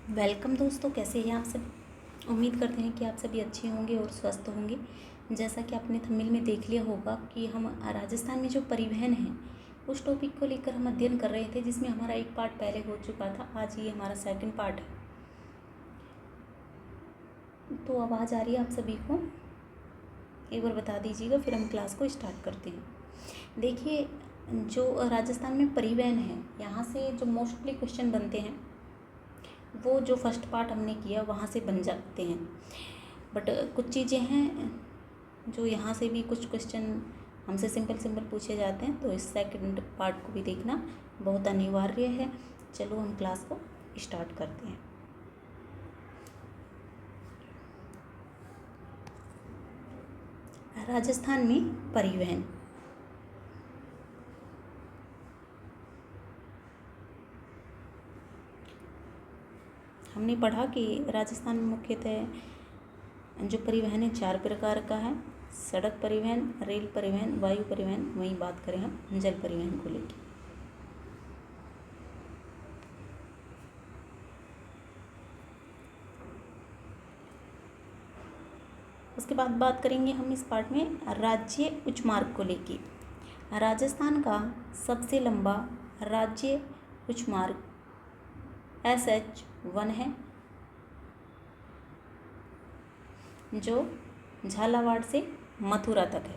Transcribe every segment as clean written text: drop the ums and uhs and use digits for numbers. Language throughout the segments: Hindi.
वेलकम दोस्तों, कैसे हैं आप सब। उम्मीद करते हैं कि आप सभी अच्छे होंगे और स्वस्थ होंगे। जैसा कि आपने थंबनेल में देख लिया होगा कि हम राजस्थान में जो परिवहन है उस टॉपिक को लेकर हम अध्ययन कर रहे थे, जिसमें हमारा एक पार्ट पहले हो चुका था। आज ये हमारा सेकंड पार्ट है। तो आवाज़ आ रही है आप सभी को? एक बार बता दीजिएगा, फिर हम क्लास को स्टार्ट करते हैं। देखिए, जो राजस्थान में परिवहन है, यहाँ से जो मोस्टली क्वेश्चन बनते हैं वो जो फर्स्ट पार्ट हमने किया वहाँ से बन जाते हैं। बट कुछ चीज़ें हैं जो यहाँ से भी कुछ क्वेश्चन हमसे सिंपल पूछे जाते हैं, तो इस सेकंड पार्ट को भी देखना बहुत अनिवार्य है। चलो हम क्लास को स्टार्ट करते हैं। राजस्थान में परिवहन। हमने पढ़ा कि राजस्थान में मुख्यतः जो परिवहन है 4 प्रकार का है। सड़क परिवहन, रेल परिवहन, वायु परिवहन। वहीं बात करें हम जल परिवहन को लेकर। उसके बाद बात करेंगे हम इस पार्ट में राज्य उच्च मार्ग को लेकर। राजस्थान का सबसे लंबा राज्य उच्च मार्ग SH1 है, जो झालावाड़ से मथुरा तक है।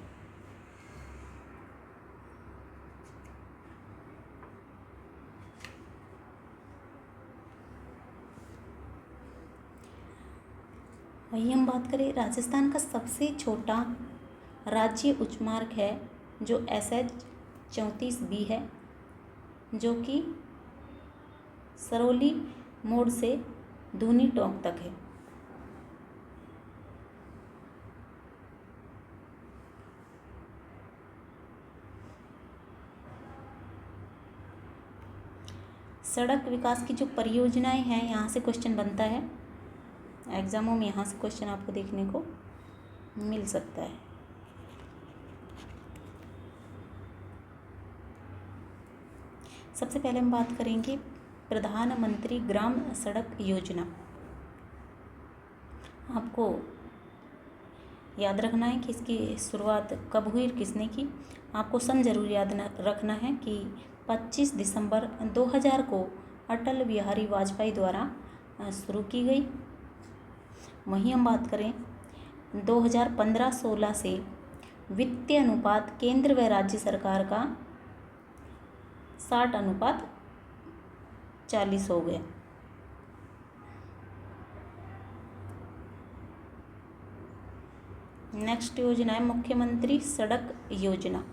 वहीं हम बात करें, राजस्थान का सबसे छोटा राज्य उच्च मार्ग है जो SH34B है, जो कि सरौली मोड़ से धूनी टोंक तक है। सड़क विकास की जो परियोजनाएं हैं, यहाँ से क्वेश्चन बनता है एग्जामों में। यहाँ से क्वेश्चन आपको देखने को मिल सकता है। सबसे पहले हम बात करेंगे प्रधानमंत्री ग्राम सड़क योजना। आपको याद रखना है कि इसकी शुरुआत कब हुई और किसने की। आपको सन जरूर याद रखना है कि 25 दिसंबर 2000 को अटल बिहारी वाजपेयी द्वारा शुरू की गई। वहीं हम बात करें 2015-16 से वित्तीय अनुपात केंद्र व राज्य सरकार का 60:40 हो गया। नेक्स्ट योजना है मुख्यमंत्री सड़क योजना।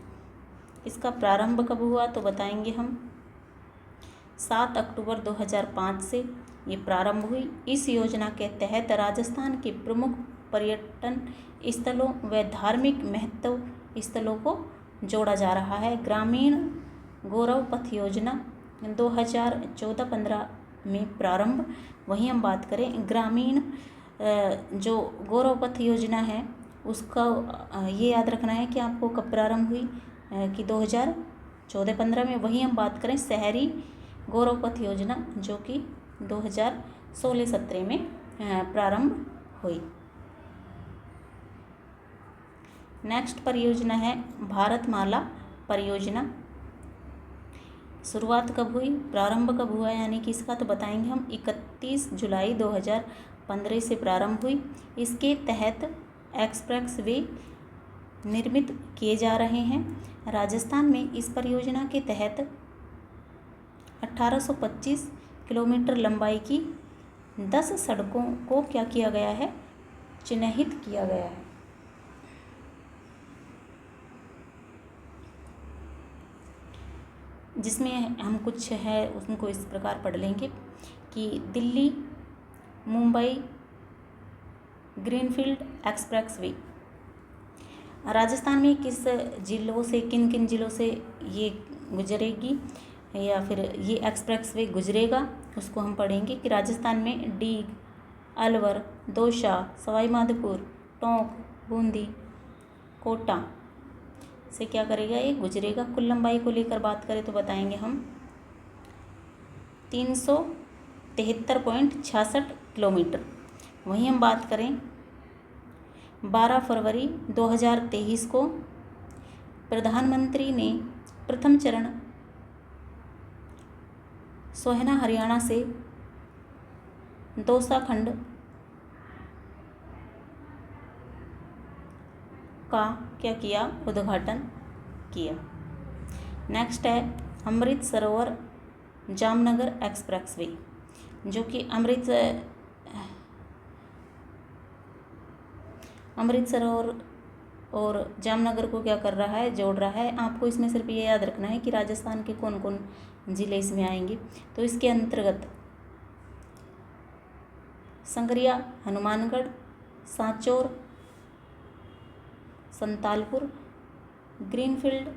इसका प्रारंभ कब हुआ तो बताएंगे हम। 7 अक्टूबर 2005 से ये प्रारंभ हुई। इस योजना के तहत राजस्थान के प्रमुख पर्यटन स्थलों व धार्मिक महत्व स्थलों को जोड़ा जा रहा है। ग्रामीण गौरव पथ योजना 2014-15 में प्रारंभ। वहीं हम बात करें ग्रामीण जो गौरव पथ योजना है उसका ये याद रखना है कि आपको कब प्रारंभ हुई कि 2014-15 में। वहीं हम बात करें शहरी गौरव पथ योजना, जो कि 2016-17 में प्रारंभ हुई। नेक्स्ट परियोजना है भारतमाला परियोजना। शुरुआत कब हुई, प्रारंभ कब हुआ यानी कि इसका तो बताएंगे हम। 31 जुलाई 2015 से प्रारंभ हुई। इसके तहत एक्सप्रेस वे निर्मित किए जा रहे हैं। राजस्थान में इस परियोजना के तहत 1825 किलोमीटर लंबाई की 10 सड़कों को क्या किया गया है, चिन्हित किया गया है। जिसमें हम कुछ है उनको इस प्रकार पढ़ लेंगे कि Delhi Mumbai greenfield express way. Rajasthan में किस जिलों से, किन किन जिलों से ये गुजरेगी या फिर ये एक्सप्रेस वे गुजरेगा, उसको हम पढ़ेंगे कि राजस्थान में डीग, अलवर, दौसा, सवाई माधोपुर, टोंक, बूंदी, कोटा से क्या करेगा, ये गुजरेगा। कुल लंबाई को लेकर बात करें तो बताएंगे हम 73.66 किलोमीटर। वहीं हम बात करें 12 फरवरी 2023 को प्रधानमंत्री ने प्रथम चरण सोहना हरियाणा से दौसा खंड का क्या किया, उद्घाटन किया। नेक्स्ट है अमृत सरोवर जामनगर एक्सप्रेसवे, जो कि अमृत सरोवर और जामनगर को क्या कर रहा है, जोड़ रहा है। आपको इसमें सिर्फ ये याद रखना है कि राजस्थान के कौन कौन ज़िले इसमें आएंगे। तो इसके अंतर्गत संगरिया, हनुमानगढ़, सांचौर, संतालपुर ग्रीनफील्ड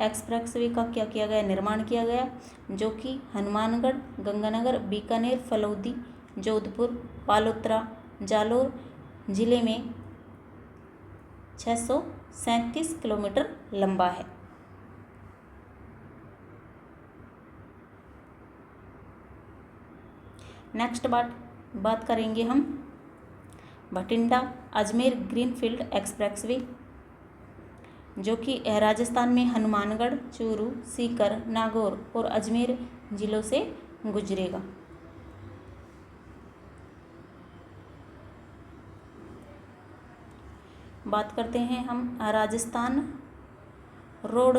एक्सप्रेसवे का क्या किया गया, निर्माण किया गया, जो कि हनुमानगढ़, गंगानगर, बीकानेर, फलौदी, जोधपुर, पालोत्रा, जालोर जिले में 637 किलोमीटर लंबा है। नेक्स्ट बात करेंगे हम भटिंडा अजमेर ग्रीनफील्ड एक्सप्रेसवे, जो कि राजस्थान में हनुमानगढ़, चूरू, सीकर, नागौर और अजमेर जिलों से गुजरेगा। बात करते हैं हम राजस्थान रोड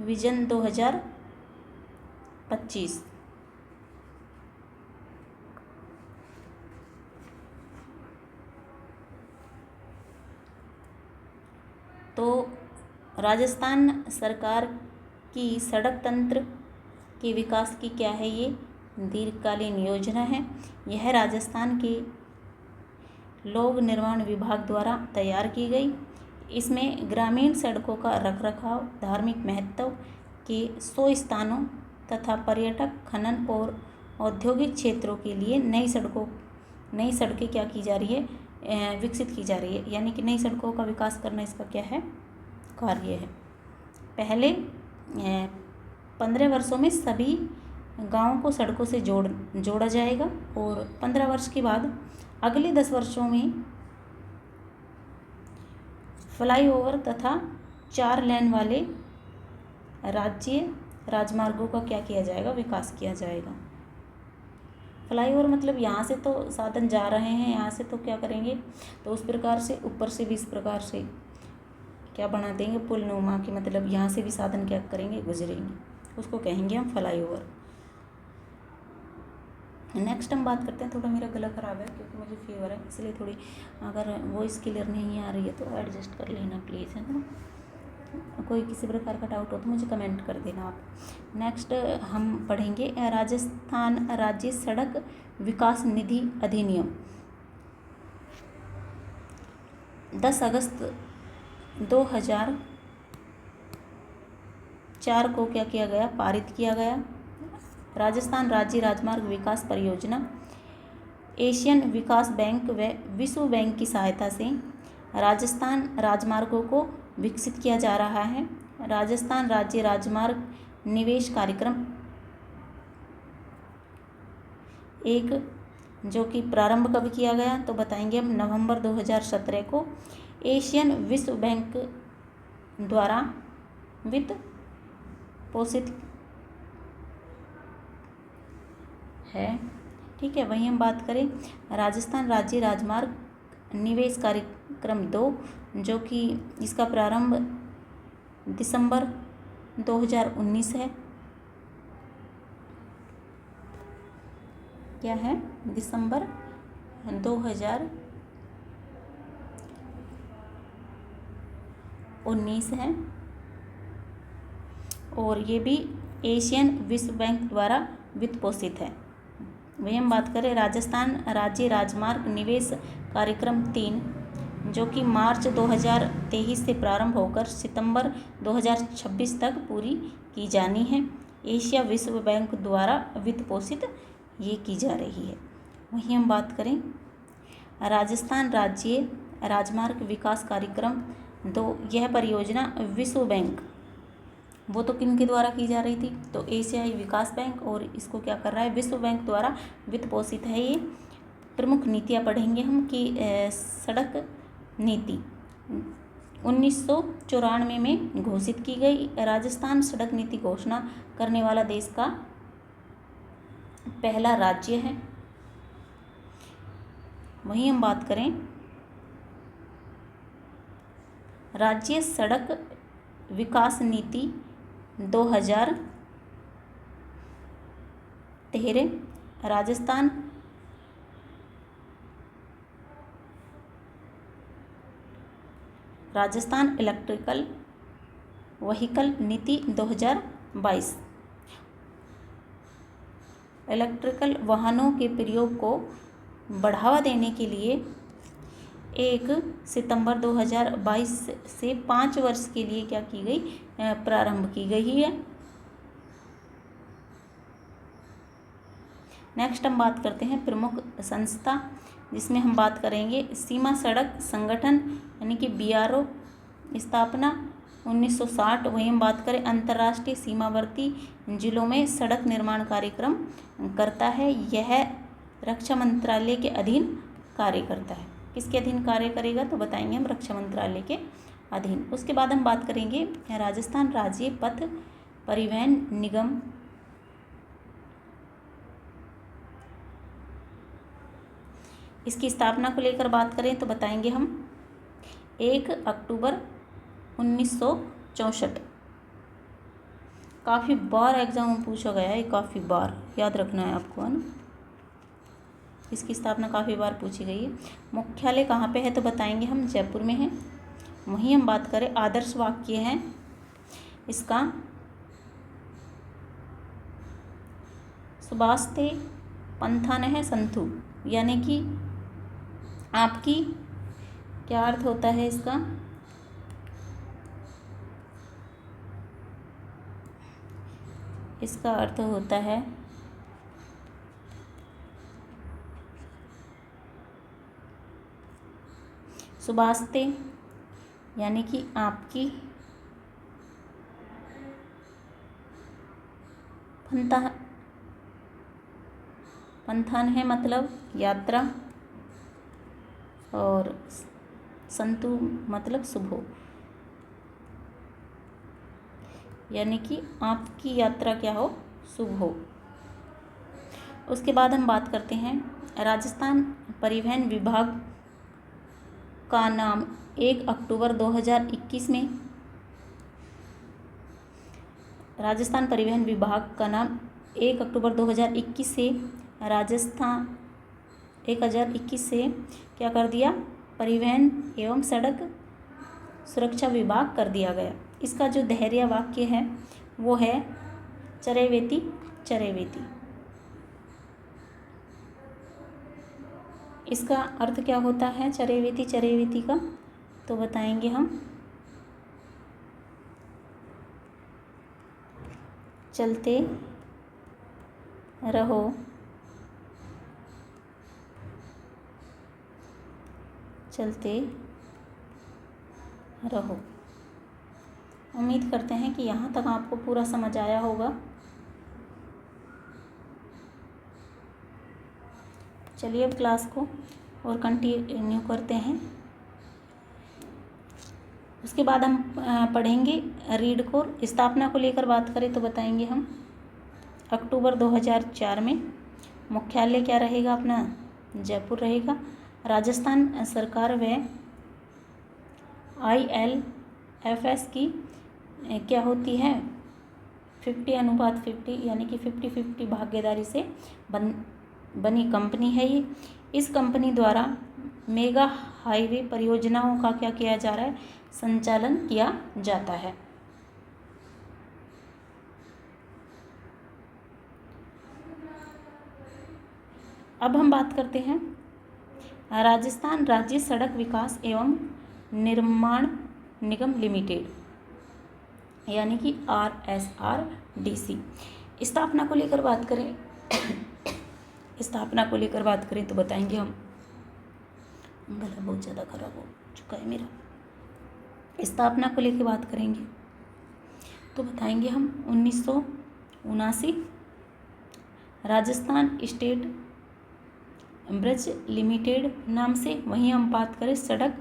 विजन 2025। तो राजस्थान सरकार की सड़क तंत्र के विकास की क्या है, ये दीर्घकालीन योजना है। यह राजस्थान के लोक निर्माण विभाग द्वारा तैयार की गई। इसमें ग्रामीण सड़कों का रखरखाव, धार्मिक महत्व के 100 स्थानों तथा पर्यटक, खनन और औद्योगिक क्षेत्रों के लिए नई सड़कें क्या की जा रही है, विकसित की जा रही है। यानी कि नई सड़कों का विकास करना इसका क्या है, कार्य है। पहले 15 वर्षों में सभी गांवों को सड़कों से जोड़ा जाएगा और 15 वर्ष के बाद अगले 10 वर्षों में फ्लाईओवर तथा 4 लेन वाले राज्य राजमार्गों का क्या किया जाएगा, विकास किया जाएगा। फ्लाईओवर मतलब यहाँ से तो साधन जा रहे हैं, यहाँ से तो क्या करेंगे, तो उस प्रकार से ऊपर से भी इस प्रकार से क्या बना देंगे, पुल नुमा की, मतलब यहाँ से भी साधन क्या करेंगे, गुजरेंगे, उसको कहेंगे हम फ्लाईओवर। नेक्स्ट हम बात करते हैं, थोड़ा मेरा गला ख़राब है क्योंकि मुझे फीवर है, इसलिए थोड़ी अगर वॉइस क्लियर नहीं आ रही है तो एडजस्ट कर लेना प्लीज़, है ना। कोई किसी प्रकार का डाउट हो तो मुझे कमेंट कर देना आप। नेक्स्ट हम पढ़ेंगे राजस्थान राज्य सड़क विकास निधि अधिनियम। 10 अगस्त 2004 को क्या किया गया, पारित किया गया। राजस्थान राज्य राजमार्ग विकास परियोजना एशियन विकास बैंक व विश्व बैंक की सहायता से राजस्थान राजमार्गों को विकसित किया जा रहा है। राजस्थान राज्य राजमार्ग निवेश कार्यक्रम एक, जो कि प्रारंभ कब किया गया, तो बताएंगे हम नवंबर 2017 को एशियन विश्व बैंक द्वारा वित्त पोषित है। ठीक है। वहीं हम बात करें राजस्थान राज्य राजमार्ग निवेश कार्यक्रम 2, जो कि इसका प्रारंभ दिसंबर 2019 है। क्या है, दिसंबर 2019 है और ये भी एशियन विश्व बैंक द्वारा वित्त पोषित है। वही हम बात करें राजस्थान राज्य राजमार्ग निवेश कार्यक्रम 3, जो कि मार्च 2023 से प्रारंभ होकर सितंबर 2026 तक पूरी की जानी है। एशिया विश्व बैंक द्वारा वित्त पोषित ये की जा रही है। वहीं हम बात करें राजस्थान राज्य राजमार्ग विकास कार्यक्रम 2, यह परियोजना विश्व बैंक वो तो किन के द्वारा की जा रही थी, तो एशियाई विकास बैंक, और इसको क्या कर रहा है, विश्व बैंक द्वारा वित्त पोषित है ये। प्रमुख नीतियाँ पढ़ेंगे हम कि सड़क नीति 1994 में घोषित की गई। राजस्थान सड़क नीति घोषणा करने वाला देश का पहला राज्य है। वहीं हम बात करें राज्य सड़क विकास नीति 2013 राजस्थान इलेक्ट्रिकल व्हीकल नीति 2022 इलेक्ट्रिकल वाहनों के प्रयोग को बढ़ावा देने के लिए 1 सितंबर 2022 से 5 वर्ष के लिए क्या की गई, प्रारंभ की गई है। नेक्स्ट हम बात करते हैं प्रमुख संस्था, जिसमें हम बात करेंगे सीमा सड़क संगठन यानी कि BRO स्थापना 1960। वहीं हम बात करें अंतर्राष्ट्रीय सीमावर्ती जिलों में सड़क निर्माण कार्यक्रम करता है। यह रक्षा मंत्रालय के अधीन कार्य करता है। किसके अधीन कार्य करेगा, तो बताएंगे हम रक्षा मंत्रालय के अधीन। उसके बाद हम बात करेंगे राजस्थान राज्य पथ परिवहन निगम। इसकी स्थापना को लेकर बात करें तो बताएंगे हम 1 अक्टूबर 1964। काफ़ी बार एग्जाम में पूछा गया है, काफ़ी बार याद रखना है आपको, है ना। इसकी स्थापना काफ़ी बार पूछी गई है। मुख्यालय कहाँ पे है, तो बताएंगे हम जयपुर में है। वहीं हम बात करें आदर्श वाक्य है इसका, सुभाषते पंथान है संतु, यानी कि आपकी क्या अर्थ होता है इसका, इसका अर्थ होता है सुभाषते यानी कि आपकी, पंथान है मतलब यात्रा, और संतु मतलब शुभ हो, यानी कि आपकी यात्रा क्या हो, शुभ हो। उसके बाद हम बात करते हैं राजस्थान परिवहन विभाग का नाम 1 अक्टूबर 2021 में, राजस्थान परिवहन विभाग का नाम 1 अक्टूबर 2021 से राजस्थान 2021 से क्या कर दिया, परिवहन एवं सड़क सुरक्षा विभाग कर दिया गया। इसका जो धैर्य वाक्य है वो है चरैवेति चरैवेति। इसका अर्थ क्या होता है चरैवेति चरैवेति का, तो बताएंगे हम चलते रहो, चलते रहो। उम्मीद करते हैं कि यहाँ तक आपको पूरा समझ आया होगा। चलिए अब क्लास को और कंटिन्यू करते हैं। उसके बाद हम पढ़ेंगे रीड कोर। स्थापना को लेकर बात करें तो बताएंगे हम अक्टूबर 2004 में। मुख्यालय क्या रहेगा अपना, जयपुर रहेगा। राजस्थान सरकार व ILFS की क्या होती है 50:50 यानी कि 50-50 भागीदारी से बनी कंपनी है ये। इस कंपनी द्वारा मेगा हाईवे परियोजनाओं का क्या किया जा रहा है, संचालन किया जाता है। अब हम बात करते हैं राजस्थान राज्य सड़क विकास एवं निर्माण निगम लिमिटेड यानी कि RSRDC। स्थापना को लेकर बात करें स्थापना को लेकर बात करें तो बताएंगे हम, गला बहुत ज़्यादा खराब हो चुका है मेरा। स्थापना को लेकर बात करेंगे तो बताएंगे हम 1979। राजस्थान स्टेट ब्रिज लिमिटेड नाम से। वहीं हम बात करें सड़क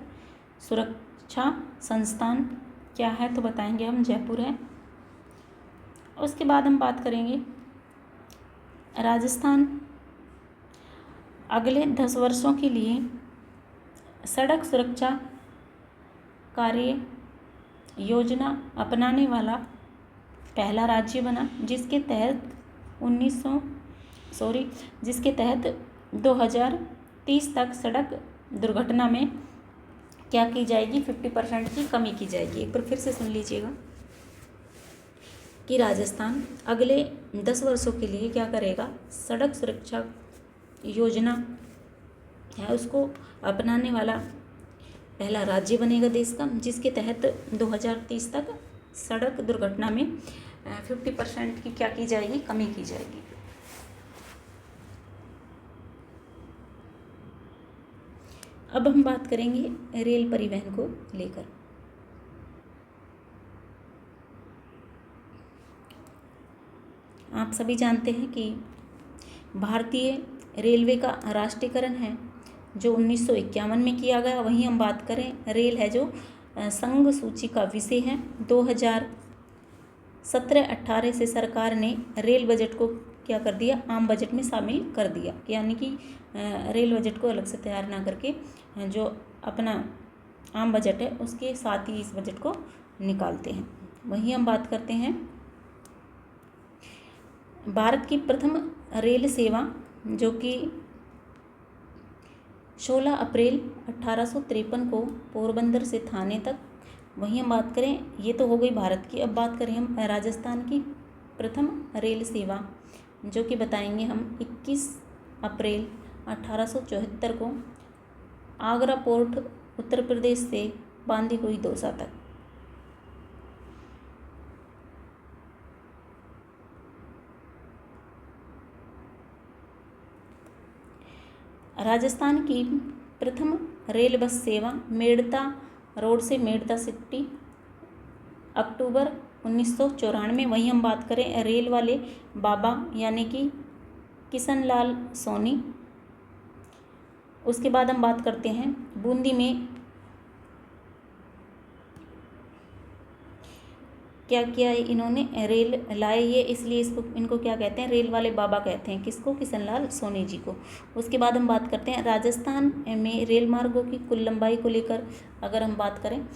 सुरक्षा संस्थान क्या है, तो बताएंगे हम जयपुर है। उसके बाद हम बात करेंगे राजस्थान अगले 10 वर्षों के लिए सड़क सुरक्षा कार्य योजना अपनाने वाला पहला राज्य बना, जिसके तहत 2030 तक सड़क दुर्घटना में क्या की जाएगी, 50% की कमी की जाएगी। एक बार फिर से सुन लीजिएगा कि राजस्थान अगले 10 वर्षों के लिए क्या करेगा, सड़क सुरक्षा योजना है उसको अपनाने वाला पहला राज्य बनेगा देश का, जिसके तहत 2030 तक सड़क दुर्घटना में 50% की क्या की जाएगी, कमी की जाएगी। अब हम बात करेंगे रेल परिवहन को लेकर। आप सभी जानते हैं कि भारतीय रेलवे का राष्ट्रीयकरण है जो 1951 में किया गया। वहीं हम बात करें रेल है जो संघ सूची का विषय है। 2017-18 से सरकार ने रेल बजट को क्या कर दिया, आम बजट में शामिल कर दिया, यानी कि रेल बजट को अलग से तैयार ना करके जो अपना आम बजट है उसके साथ ही इस बजट को निकालते हैं। वहीं हम बात करते हैं भारत की प्रथम रेल सेवा जो कि 16 अप्रैल 1853 को पोरबंदर से थाने तक। वहीं हम बात करें, ये तो हो गई भारत की। अब बात करें हम राजस्थान की प्रथम रेल सेवा जो कि बताएंगे हम 21 अप्रैल 1874 को आगरा पोर्ट उत्तर प्रदेश से बांदी हुई दौसा तक। राजस्थान की प्रथम रेल बस सेवा मेड़ता रोड से मेड़ता सिटी अक्टूबर 1994। वहीं हम बात करें रेल वाले बाबा यानी कि किशनलाल सोनी। उसके बाद हम बात करते हैं बूंदी में क्या किया इन्होंने, रेल लाए ये, इसलिए इनको क्या कहते हैं, रेल वाले बाबा कहते हैं। किसको, किशनलाल सोनी जी को। उसके बाद हम बात करते हैं राजस्थान में रेल मार्गों की कुल लंबाई को लेकर अगर हम बात करें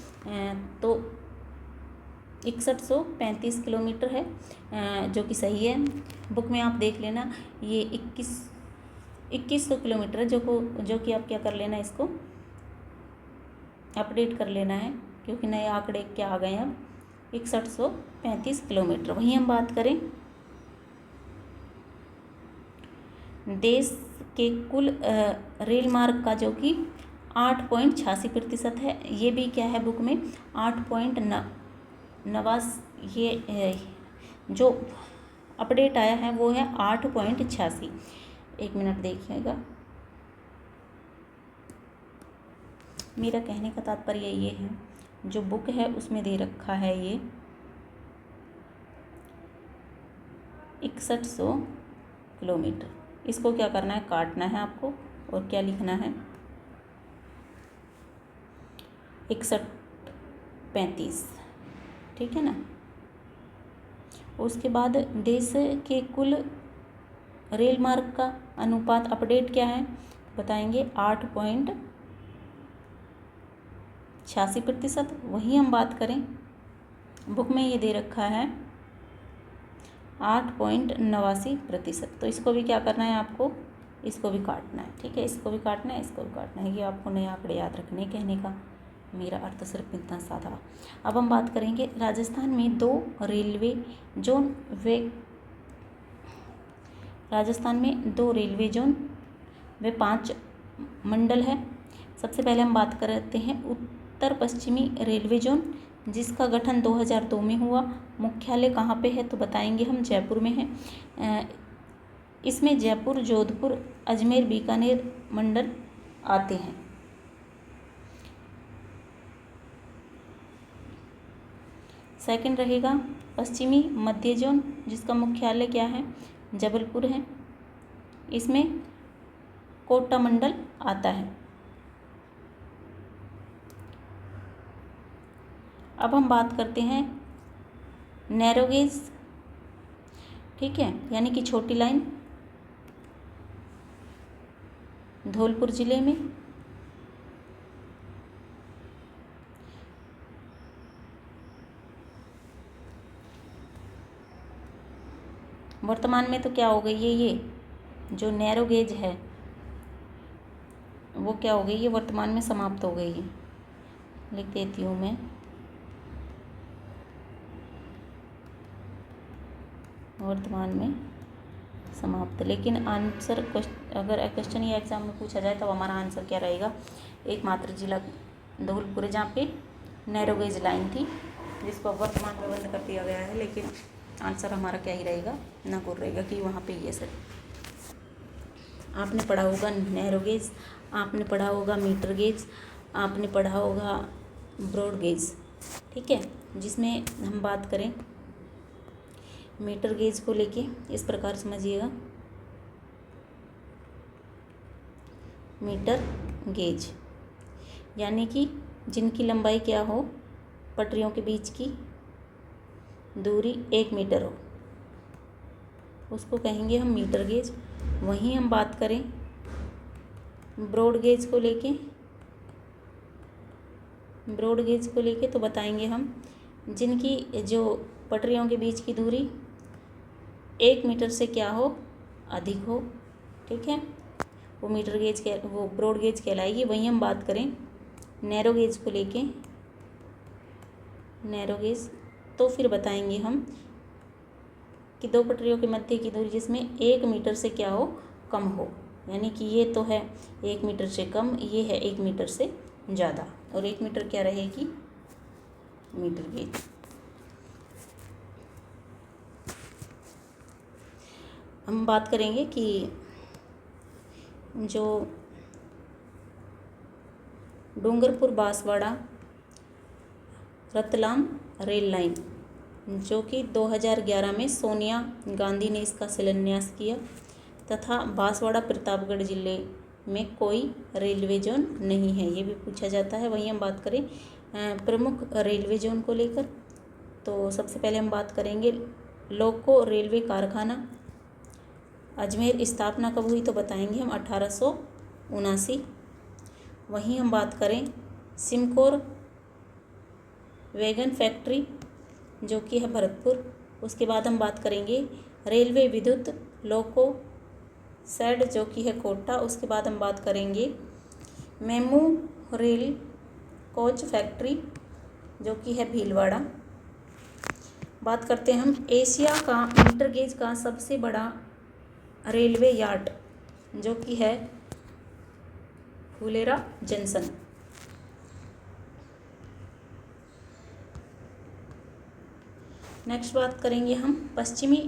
तो 6135 किलोमीटर है, जो कि सही है। बुक में आप देख लेना ये 2100 किलोमीटर है, जो कि आप क्या कर लेना, इसको अपडेट कर लेना है क्योंकि नए आंकड़े क्या आ गए अब 6135 किलोमीटर। वहीं हम बात करें देश के कुल रेल मार्ग का जो कि 8.86% है। ये भी क्या है बुक में 8.89, ये जो अपडेट आया है वो है 8.86। एक मिनट देखिएगा, मेरा कहने का तात्पर्य ये है जो बुक है उसमें दे रखा है ये 6100 किलोमीटर। इसको क्या करना है, काटना है आपको और क्या लिखना है 6135, ठीक है ना। उसके बाद देश के कुल रेल मार्ग का अनुपात अपडेट क्या है बताएंगे 8.86%। वहीं हम बात करें बुक में ये दे रखा है 8.89%। तो इसको भी क्या करना है आपको, इसको भी काटना है, ठीक है। इसको भी काटना है, इसको भी काटना है। ये आपको नए आंकड़े याद रखने, कहने का मेरा अर्थ सिर्फ इतना सा था। अब हम बात करेंगे राजस्थान में 2 रेलवे जोन राजस्थान में 2 रेलवे जोन वे 5 मंडल है। सबसे पहले हम बात करते हैं उत्तर पश्चिमी रेलवे जोन जिसका गठन 2002 में हुआ। मुख्यालय कहाँ पे है तो बताएंगे हम जयपुर में है। इसमें जयपुर, जोधपुर, अजमेर, बीकानेर मंडल आते हैं। सेकंड रहेगा पश्चिमी मध्य जोन, जिसका मुख्यालय क्या है, जबलपुर है। इसमें कोटा मंडल आता है। अब हम बात करते हैं नैरो गेज, ठीक है, यानी कि छोटी लाइन, धौलपुर जिले में। वर्तमान में तो क्या हो गई है, ये जो नैरो गेज है वो क्या हो गई, ये वर्तमान में समाप्त हो गई है। लिख देती हूँ मैं, वर्तमान में समाप्त। लेकिन आंसर अगर क्वेश्चन या एग्जाम में पूछा जाए तो हमारा आंसर क्या रहेगा, एकमात्र जिला धौलपुर, जहाँ पे नैरो गेज लाइन थी, जिसको वर्तमान में बंद कर दिया गया है। लेकिन आंसर हमारा क्या ही रहेगा, नागौर रहेगा, कि वहाँ पे ये सर। आपने पढ़ा होगा नैरो गेज, आपने पढ़ा होगा मीटर गेज, आपने पढ़ा होगा ब्रॉड गेज, ठीक है। जिसमें हम बात करें मीटर गेज को लेके, इस प्रकार समझिएगा। मीटर गेज यानी कि जिनकी लंबाई क्या हो, पटरियों के बीच की दूरी 1 मीटर हो, उसको कहेंगे हम मीटर गेज। वहीं हम बात करें ब्रॉड गेज को लेके, ब्रॉड गेज को लेके तो बताएंगे हम जिनकी जो पटरियों के बीच की दूरी 1 मीटर से क्या हो, अधिक हो, ठीक है, वो मीटर गेज वो ब्रॉड गेज कहलाएगी। वहीं हम बात करें नैरो गेज को लेके, नैरो गेज तो फिर बताएंगे हम कि दो पटरियों के मध्य की दूरी जिसमें 1 मीटर से क्या हो, कम हो, यानी कि ये तो है 1 मीटर से कम, ये है 1 मीटर से ज़्यादा, और 1 मीटर क्या रहेगी, मीटर गेज। हम बात करेंगे कि जो डूंगरपुर बांसवाड़ा रतलाम रेल लाइन, जो कि 2011 में सोनिया गांधी ने इसका शिलान्यास किया, तथा बांसवाड़ा प्रतापगढ़ जिले में कोई रेलवे जोन नहीं है, ये भी पूछा जाता है। वहीं हम बात करें प्रमुख रेलवे जोन को लेकर, तो सबसे पहले हम बात करेंगे लोको रेलवे कारखाना अजमेर, स्थापना कब हुई तो बताएंगे हम 1879। वहीं हम बात करें सिमकोर वैगन फैक्ट्री, जो कि है भरतपुर। उसके बाद हम बात करेंगे रेलवे विद्युत लोको शेड, जो कि है कोटा। उसके बाद हम बात करेंगे मेमू रेल कोच फैक्ट्री, जो कि है भीलवाड़ा। बात करते हैं हम एशिया का मीटर गेज का सबसे बड़ा रेलवे यार्ड, जो कि है फुलेरा जंक्शन। नेक्स्ट बात करेंगे हम पश्चिमी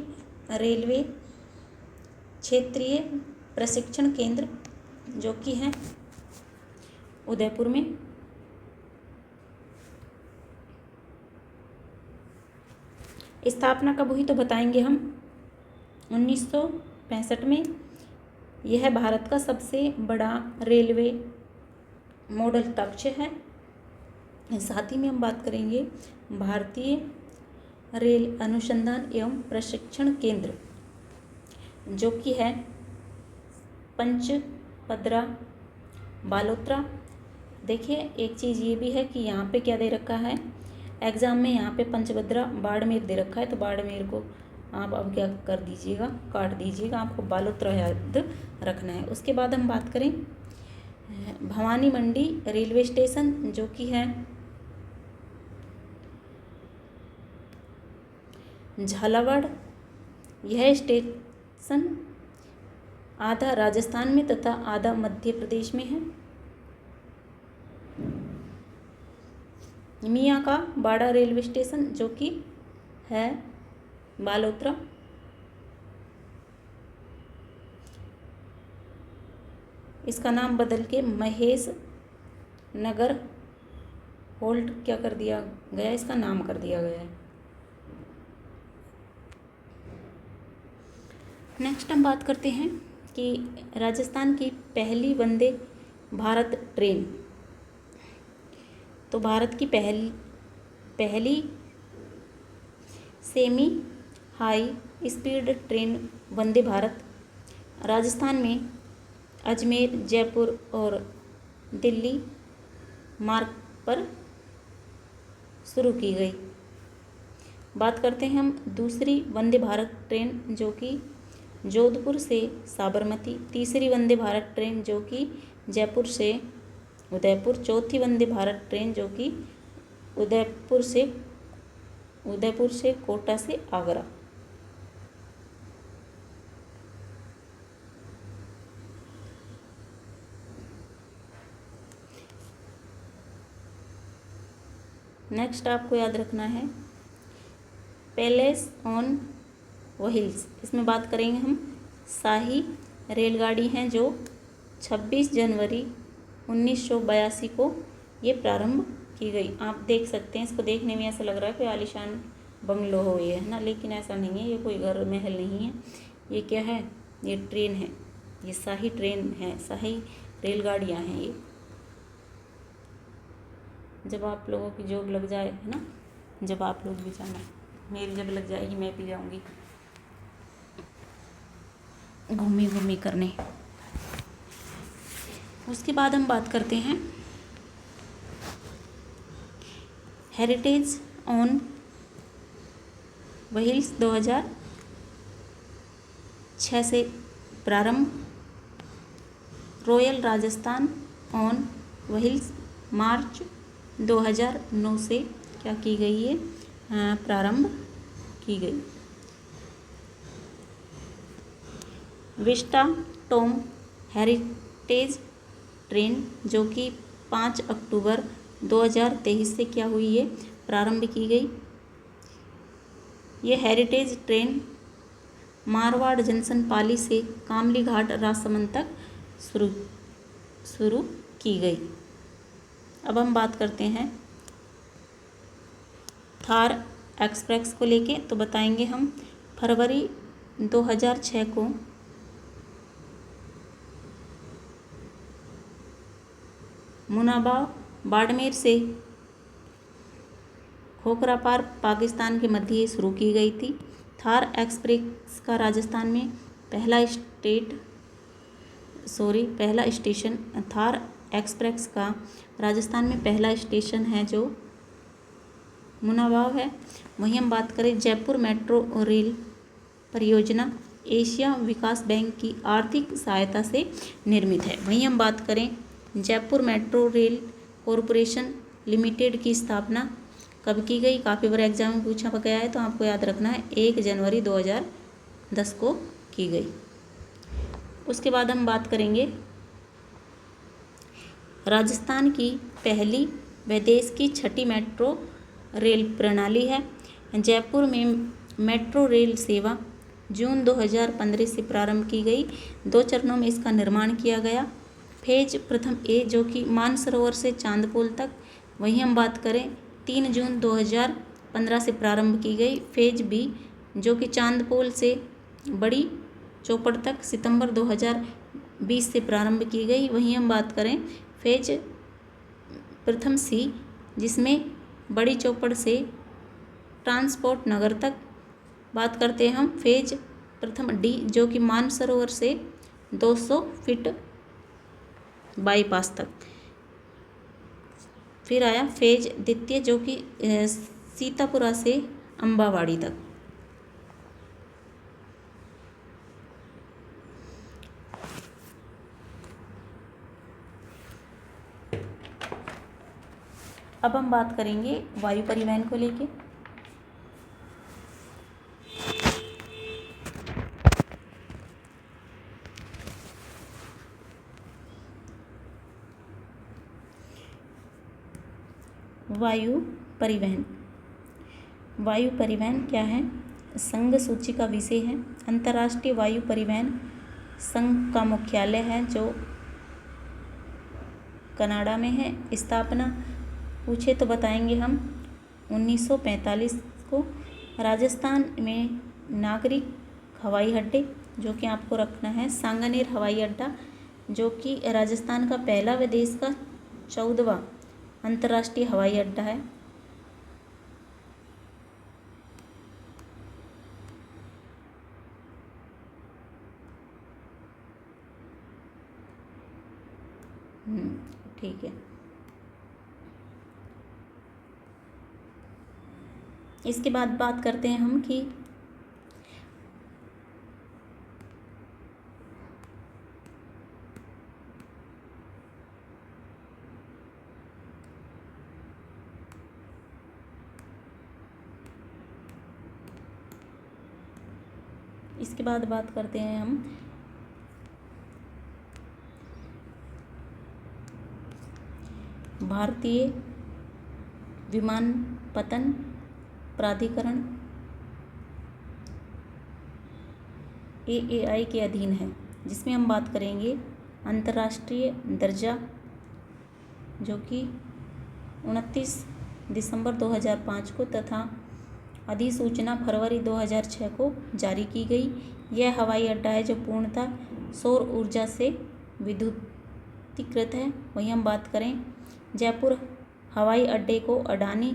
रेलवे क्षेत्रीय प्रशिक्षण केंद्र, जो कि है उदयपुर में। स्थापना कब हुई तो बताएंगे हम 1965 में। यह भारत का सबसे बड़ा रेलवे मॉडल कक्ष है। साथ ही में हम बात करेंगे भारतीय रेल अनुसंधान एवं प्रशिक्षण केंद्र, जो कि है पंचपदरा बालोतरा। देखिए एक चीज़ ये भी है कि यहाँ पे क्या दे रखा है एग्ज़ाम में, यहाँ पे पंचभद्रा बाड़मेर दे रखा है, तो बाड़मेर को आप अब क्या कर दीजिएगा, काट दीजिएगा, आपको बालोतरा याद रखना है। उसके बाद हम बात करें भवानी मंडी रेलवे स्टेशन, जो कि है झालावाड़। यह स्टेशन आधा राजस्थान में तथा आधा मध्य प्रदेश में है। मियाँ का बाड़ा रेलवे स्टेशन, जो कि है बालोतरा। इसका नाम बदल के महेश नगर होल्ट क्या कर दिया गया, इसका नाम कर दिया गया है। नेक्स्ट हम बात करते हैं कि राजस्थान की पहली वंदे भारत ट्रेन। तो भारत की पहली semi high speed train Vande Bharat Rajasthan में अजमेर, जयपुर और दिल्ली मार्ग पर शुरू की गई। बात करते हैं हम दूसरी वंदे भारत ट्रेन जो कि जोधपुर से साबरमती, तीसरी वंदे भारत ट्रेन जो कि जयपुर से उदयपुर, चौथी वंदे भारत ट्रेन जो कि उदयपुर से कोटा से आगरा। नेक्स्ट आपको याद रखना है पैलेस ऑन व्हील्स। इसमें बात करेंगे हम शाही रेलगाड़ी हैं जो 26 जनवरी 1982 को ये प्रारंभ की गई। आप देख सकते हैं, इसको देखने में ऐसा लग रहा है कि आलीशान बंगलो हो ये, है ना, लेकिन ऐसा नहीं है। ये कोई घर महल नहीं है। ये क्या है? ये ट्रेन है, ये शाही ट्रेन है, शाही रेलगाड़ियाँ हैं ये। जब आप लोगों की जॉब लग जाए, है ना, जब आप लोग भी जाना, मेरी जब लग जाएगी मैं भी जाऊंगी घूमी करने। उसके बाद हम बात करते हैं हेरिटेज ऑन व्हील्स 2006 से प्रारंभ, रॉयल राजस्थान ऑन व्हील्स मार्च 2009 से क्या की गई है? प्रारंभ की गई। विस्टा टॉम हेरिटेज ट्रेन जो कि 5 अक्टूबर 2023 से क्या हुई है? प्रारंभ की गई। ये हेरिटेज ट्रेन मारवाड़ जंक्शन पाली से कामली घाट राजसमंद तक शुरू की गई। अब हम बात करते हैं थार एक्सप्रेस को लेके। तो बताएंगे हम फरवरी 2006 को मुनाबाव बाड़मेर से खोखरापार पाकिस्तान के मध्य शुरू की गई थी। थार एक्सप्रेस का राजस्थान में पहला स्टेशन थार एक्सप्रेस का राजस्थान में पहला स्टेशन है जो मुनाबाव है। वहीं हम बात करें जयपुर मेट्रो रेल परियोजना एशिया विकास बैंक की आर्थिक सहायता से निर्मित है। वहीं हम बात करें Jaipur metro rail corporation limited की स्थापना कब की गई? काफ़ी बार एग्जाम में पूछा गया है, तो आपको याद रखना है 1 जनवरी 2010 को की गई। उसके बाद हम बात करेंगे राजस्थान की पहली व देश की 6ठी मेट्रो रेल प्रणाली है। जयपुर में मेट्रो रेल सेवा जून 2015 से प्रारंभ की गई। 2 चरणों में इसका निर्माण किया गया। फेज प्रथम ए जो कि मानसरोवर से चांदपोल तक, वहीं हम बात करें 3 जून 2015 से प्रारंभ की गई। फेज बी जो कि चांदपोल से बड़ी चौपड़ तक सितंबर 2020 से प्रारंभ की गई। वहीं हम बात करें फेज प्रथम सी जिसमें बड़ी चौपड़ से ट्रांसपोर्ट नगर तक। बात करते हैं हम फेज प्रथम डी जो कि मानसरोवर से 200 फीट बाईपास तक। फिर आया फेज द्वितीय जो कि सीतापुरा से अम्बावाड़ी तक। अब हम बात करेंगे वायु परिवहन को लेके। वायु परिवहन क्या है? संघ सूची का विषय है। अंतर्राष्ट्रीय वायु परिवहन संघ का मुख्यालय है जो कनाडा में है। स्थापना पूछे तो बताएंगे हम 1945 को। राजस्थान में नागरिक हवाई अड्डे जो कि आपको रखना है सांगानेर हवाई अड्डा, जो कि राजस्थान का पहला व देश का 14वां अंतर्राष्ट्रीय हवाई अड्डा है। ठीक है। इसके बाद बात करते हैं हम कि हम भारतीय विमानपत्तन प्राधिकरण AAI के अधीन है, जिसमें हम बात करेंगे अंतर्राष्ट्रीय दर्जा, जो कि 29 दिसंबर 2005 को तथा अधिसूचना फरवरी 2006 को जारी की गई। यह हवाई अड्डा है जो पूर्णतः सौर ऊर्जा से विद्युतीकृत है। वहीं हम बात करें जयपुर हवाई अड्डे को अडानी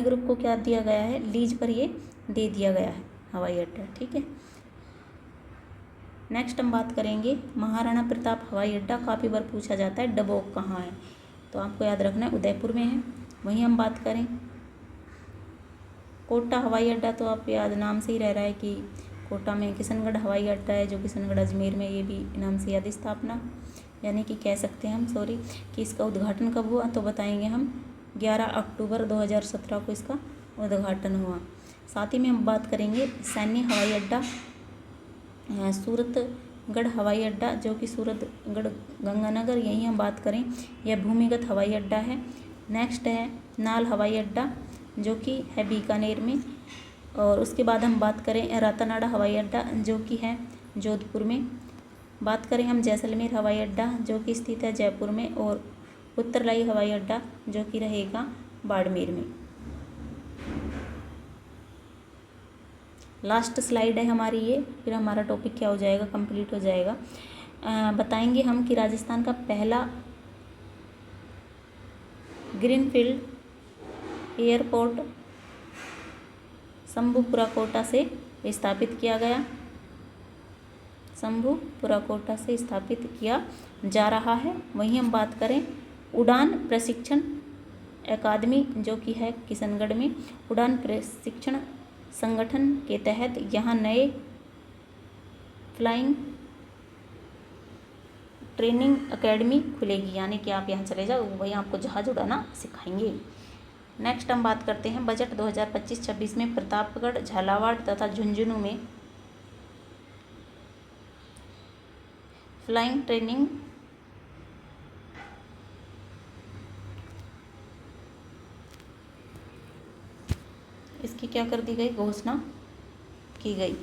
ग्रुप को क्या दिया गया है, लीज पर ये दे दिया गया है हवाई अड्डा। ठीक है। नेक्स्ट हम बात करेंगे महाराणा प्रताप हवाई अड्डा। काफ़ी बार पूछा जाता है डबोक कहाँ है, तो आपको याद रखना है उदयपुर में है। वहीं हम बात करें कोटा हवाई अड्डा, तो आप याद नाम से ही रह रहा है कि कोटा में किशनगढ़ हवाई अड्डा है, जो किशनगढ़ अजमेर में, ये भी नाम से याद स्थापना, यानी कि कह सकते हैं हम कि इसका उद्घाटन कब हुआ, तो बताएंगे हम 11 अक्टूबर 2017 को इसका उद्घाटन हुआ। साथ ही में हम बात करेंगे सैन्य हवाई अड्डा सूरतगढ़ हवाई अड्डा, जो कि सूरतगढ़ गंगानगर, यहीं हम बात करें यह भूमिगत हवाई अड्डा है। नेक्स्ट है नाल हवाई अड्डा, जो कि है बीकानेर में। और उसके बाद हम बात करें रातानाडा हवाई अड्डा, जो कि है जोधपुर में। बात करें हम जैसलमेर हवाई अड्डा, जो कि स्थित है जयपुर में। और उत्तरलाई हवाई अड्डा, जो कि रहेगा बाड़मेर में। लास्ट स्लाइड है हमारी ये, फिर हमारा टॉपिक क्या हो जाएगा, कंप्लीट हो जाएगा। बताएंगे हम कि राजस्थान का पहला ग्रीनफील्ड एयरपोर्ट शंभूपुरा कोटा से स्थापित किया गया। शंभूपुरा कोटा से स्थापित किया जा रहा है। वहीं हम बात करें उड़ान प्रशिक्षण अकादमी, जो कि है किशनगढ़ में। उड़ान प्रशिक्षण संगठन के तहत यहाँ नए फ्लाइंग ट्रेनिंग एकेडमी खुलेगी, यानी कि आप यहाँ चले जाओ, वहीं आपको जहाज उड़ाना सिखाएंगे। नेक्स्ट हम बात करते हैं बजट 2025-26 में प्रतापगढ़, झालावाड़ तथा झुंझुनू में फ्लाइंग ट्रेनिंग इसकी क्या कर दी गई, घोषणा की गई।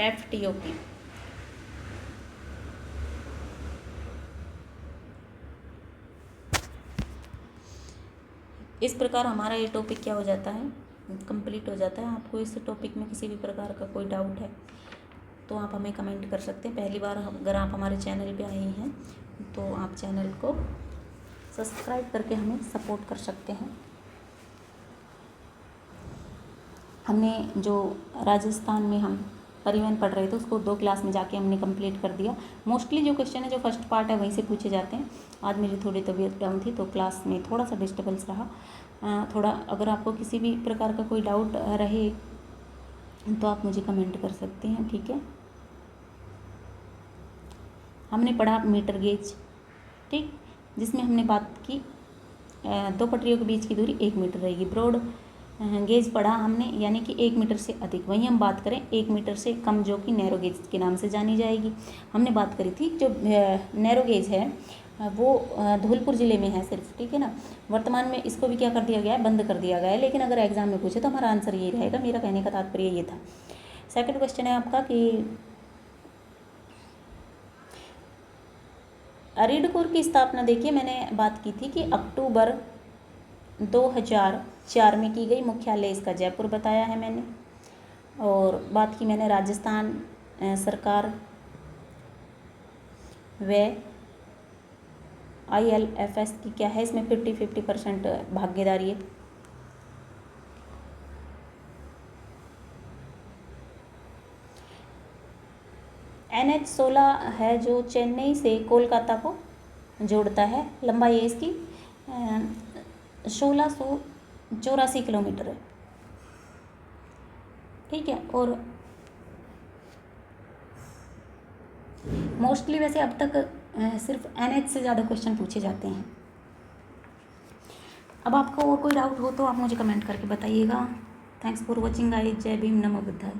FTO की। इस प्रकार हमारा ये टॉपिक क्या हो जाता है, कंप्लीट हो जाता है। आपको इस टॉपिक में किसी भी प्रकार का कोई डाउट है तो आप हमें कमेंट कर सकते हैं। पहली बार अगर आप हमारे चैनल पे आए हैं तो आप चैनल को सब्सक्राइब करके हमें सपोर्ट कर सकते हैं। हमने जो राजस्थान में हम परिवहन पढ़ रहे थे उसको 2 क्लास में जाके हमने कंप्लीट कर दिया। मोस्टली जो क्वेश्चन है, जो फर्स्ट पार्ट है, वहीं से पूछे जाते हैं। आज मेरी थोड़ी तबीयत डाउन थी तो क्लास में थोड़ा सा डिस्टर्बेंस रहा। थोड़ा अगर आपको किसी भी प्रकार का कोई डाउट रहे तो आप मुझे कमेंट कर सकते हैं। ठीक है। हमने पढ़ा मीटर गेज, ठीक, जिसमें हमने बात की 2 पटरियों के बीच की दूरी 1 मीटर रहेगी। ब्रॉड गेज पढ़ा हमने, यानी कि 1 मीटर से अधिक। वहीं हम बात करें 1 मीटर से कम, जो कि नैरो गेज के नाम से जानी जाएगी। हमने बात करी थी जो नैरो गेज है वो धौलपुर ज़िले में है सिर्फ, ठीक है ना। वर्तमान में इसको भी क्या कर दिया गया है, बंद कर दिया गया है। लेकिन अगर एग्जाम में पूछे तो हमारा आंसर यही रहेगा। मेरा कहने का तात्पर्य ये था। सेकंड क्वेश्चन है आपका कि अरीडकोर की स्थापना देखिए मैंने बात की थी कि अक्टूबर 2004 में की गई। मुख्यालय इसका जयपुर बताया है मैंने। और बात की मैंने राजस्थान सरकार व ILFS की क्या है, इसमें 50-50% भागीदारी है। NH16 है जो चेन्नई से कोलकाता को जोड़ता है। लंबाई है इसकी 1684 किलोमीटर है। ठीक है। और मोस्टली वैसे अब तक सिर्फ NH से ज़्यादा क्वेश्चन पूछे जाते हैं। अब आपको और कोई डाउट हो तो आप मुझे कमेंट करके बताइएगा। Thanks for watching guys. जय भीम, नमो बुद्धाय।